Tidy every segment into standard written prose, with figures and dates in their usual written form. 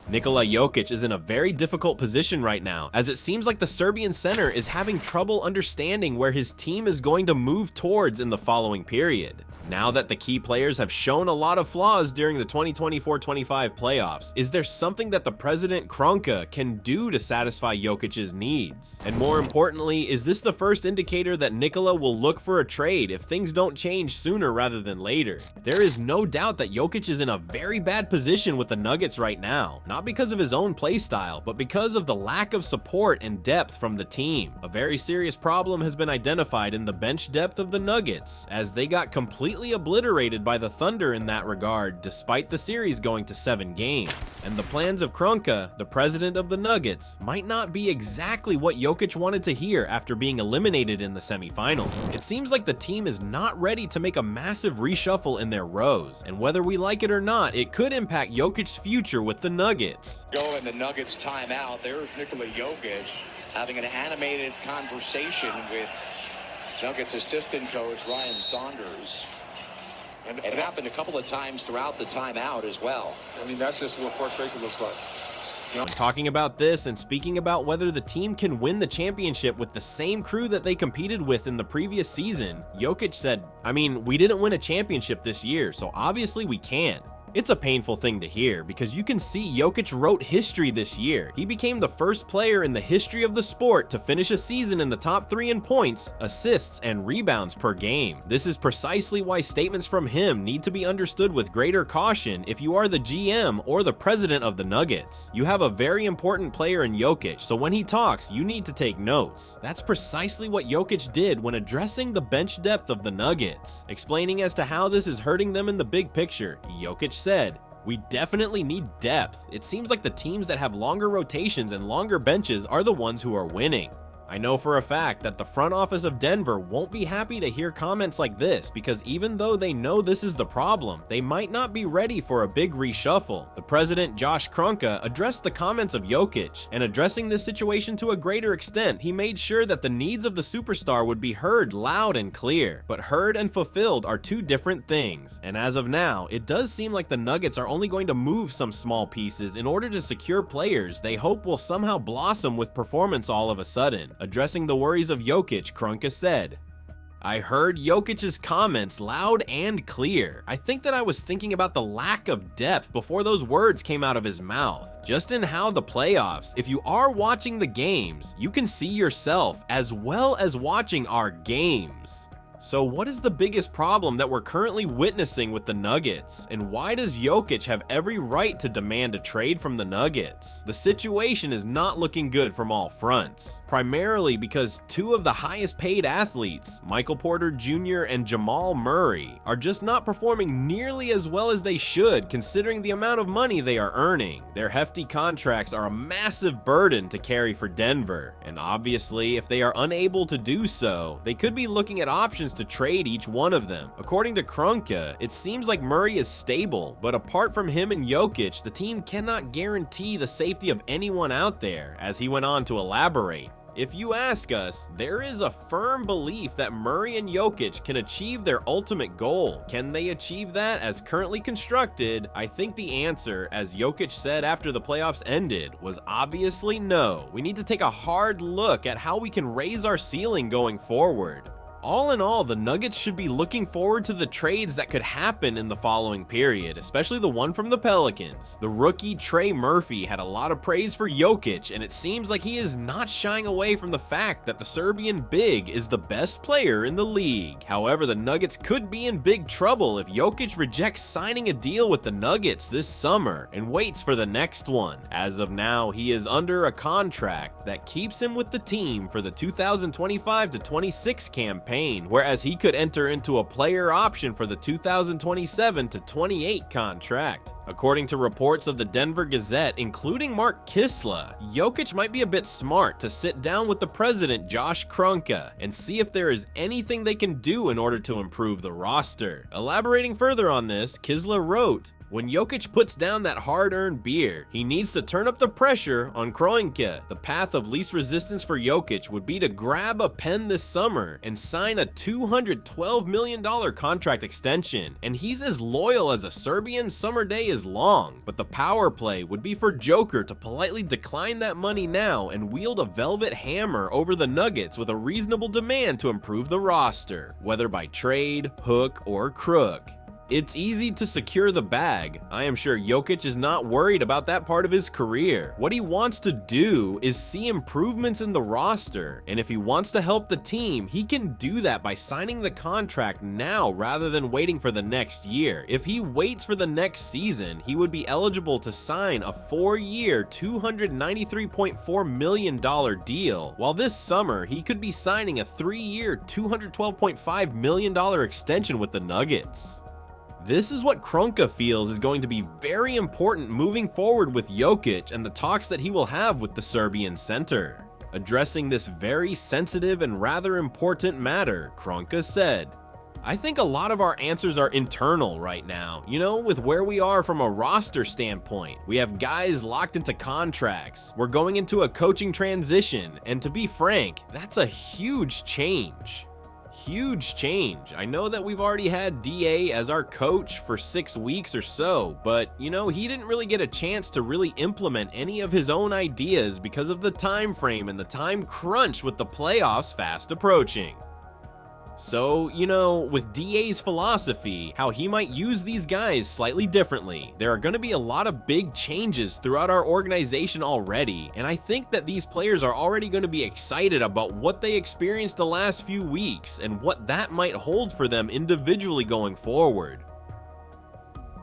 Nikola Jokic is in a very difficult position right now, as it seems like the Serbian center is having trouble understanding where his team is going to move towards in the following period. Now that the key players have shown a lot of flaws during the 2024-25 playoffs, is there something that the president Kroenke can do to satisfy Jokic's needs? And more importantly, is this the first indicator that Nikola will look for a trade if things don't change sooner rather than later? There is no doubt that Jokic is in a very bad position with the Nuggets right now, not because of his own playstyle, but because of the lack of support and depth from the team. A very serious problem has been identified in the bench depth of the Nuggets, as they got completely obliterated by the Thunder in that regard, despite the series going to 7 games. And the plans of Kroenke, the president of the Nuggets, might not be exactly what Jokic wanted to hear after being eliminated in the semifinals. It seems like the team is not ready to make a massive reshuffle in their rows, and whether we like it or not, it could impact Jokic's future with the Nuggets. Go in the Nuggets timeout. There's Nikola Jokic having an animated conversation with Nuggets assistant coach Ryan Saunders. And it happened a couple of times throughout the timeout as well. I mean, that's just what frustration looks like. When talking about this and speaking about whether the team can win the championship with the same crew that they competed with in the previous season, Jokic said, "I mean, we didn't win a championship this year, so obviously we can." It's a painful thing to hear because you can see Jokic wrote history this year. He became the first player in the history of the sport to finish a season in the top 3 in points, assists, and rebounds per game. This is precisely why statements from him need to be understood with greater caution if you are the GM or the president of the Nuggets. You have a very important player in Jokic, so when he talks, you need to take notes. That's precisely what Jokic did when addressing the bench depth of the Nuggets. Explaining as to how this is hurting them in the big picture, Jokic said, "We definitely need depth. It seems like the teams that have longer rotations and longer benches are the ones who are winning." I know for a fact that the front office of Denver won't be happy to hear comments like this, because even though they know this is the problem, they might not be ready for a big reshuffle. The president, Josh Kroenke, addressed the comments of Jokic, and addressing this situation to a greater extent, he made sure that the needs of the superstar would be heard loud and clear. But heard and fulfilled are two different things, and as of now, it does seem like the Nuggets are only going to move some small pieces in order to secure players they hope will somehow blossom with performance all of a sudden. Addressing the worries of Jokic, Kroenke said, "I heard Jokic's comments loud and clear. I think that I was thinking about the lack of depth before those words came out of his mouth. Just in how the playoffs, if you are watching the games, you can see yourself as well as watching our games." So what is the biggest problem that we're currently witnessing with the Nuggets? And why does Jokic have every right to demand a trade from the Nuggets? The situation is not looking good from all fronts, primarily because 2 of the highest paid athletes, Michael Porter Jr. and Jamal Murray, are just not performing nearly as well as they should considering the amount of money they are earning. Their hefty contracts are a massive burden to carry for Denver, and obviously if they are unable to do so, they could be looking at options to trade each one of them. According to Kroenke, it seems like Murray is stable, but apart from him and Jokic, the team cannot guarantee the safety of anyone out there, as he went on to elaborate. If you ask us, there is a firm belief that Murray and Jokic can achieve their ultimate goal. Can they achieve that as currently constructed? I think the answer, as Jokic said after the playoffs ended, was obviously no. We need to take a hard look at how we can raise our ceiling going forward. All in all, the Nuggets should be looking forward to the trades that could happen in the following period, especially the one from the Pelicans. The rookie Trey Murphy had a lot of praise for Jokic, and it seems like he is not shying away from the fact that the Serbian big is the best player in the league. However, the Nuggets could be in big trouble if Jokic rejects signing a deal with the Nuggets this summer and waits for the next one. As of now, he is under a contract that keeps him with the team for the 2025-26 campaign, whereas he could enter into a player option for the 2027-28 contract. According to reports of the Denver Gazette, including Mark Kisla, Jokic might be a bit smart to sit down with the president Josh Kroenke and see if there is anything they can do in order to improve the roster. Elaborating further on this, Kisla wrote, When Jokic puts down that hard-earned beer, he needs to turn up the pressure on Kroenke. The path of least resistance for Jokic would be to grab a pen this summer and sign a $212 million contract extension, and he's as loyal as a Serbian summer day is long. But the power play would be for Joker to politely decline that money now and wield a velvet hammer over the Nuggets with a reasonable demand to improve the roster, whether by trade, hook, or crook. It's easy to secure the bag. I am sure Jokic is not worried about that part of his career. What he wants to do is see improvements in the roster, and if he wants to help the team, he can do that by signing the contract now rather than waiting for the next year. If he waits for the next season, he would be eligible to sign a 4-year, $293.4 million deal, while this summer he could be signing a 3-year, $212.5 million extension with the Nuggets. This is what Kroenke feels is going to be very important moving forward with Jokic and the talks that he will have with the Serbian center. Addressing this very sensitive and rather important matter, Kroenke said, "I think a lot of our answers are internal right now, with where we are from a roster standpoint. We have guys locked into contracts. We're going into a coaching transition, and to be frank, that's a huge change. Huge change. I know that we've already had DA as our coach for 6 weeks or so, but he didn't really get a chance to really implement any of his own ideas because of the time frame and the time crunch with the playoffs fast approaching. So, with DA's philosophy, how he might use these guys slightly differently, there are going to be a lot of big changes throughout our organization already, and I think that these players are already going to be excited about what they experienced the last few weeks and what that might hold for them individually going forward."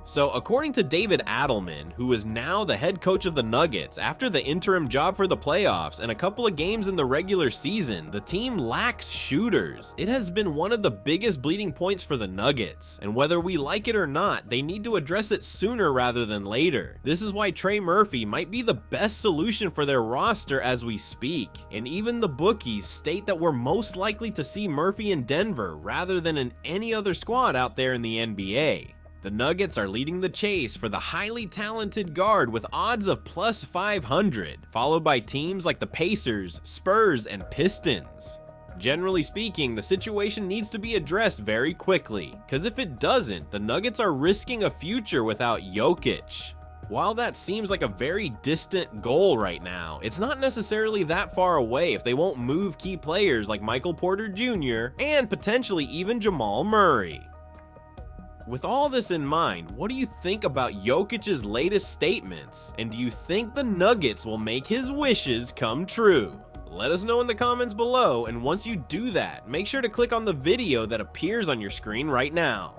So according to David Adelman, who is now the head coach of the Nuggets after the interim job for the playoffs and a couple of games in the regular season, the team lacks shooters. It has been one of the biggest bleeding points for the Nuggets, and whether we like it or not, they need to address it sooner rather than later. This is why Trey Murphy might be the best solution for their roster as we speak, and even the bookies state that we're most likely to see Murphy in Denver rather than in any other squad out there in the NBA. The Nuggets are leading the chase for the highly talented guard with odds of plus 500, followed by teams like the Pacers, Spurs, and Pistons. Generally speaking, the situation needs to be addressed very quickly, because if it doesn't, the Nuggets are risking a future without Jokic. While that seems like a very distant goal right now, it's not necessarily that far away if they won't move key players like Michael Porter Jr. and potentially even Jamal Murray. With all this in mind, what do you think about Jokic's latest statements? And do you think the Nuggets will make his wishes come true? Let us know in the comments below, and once you do that, make sure to click on the video that appears on your screen right now.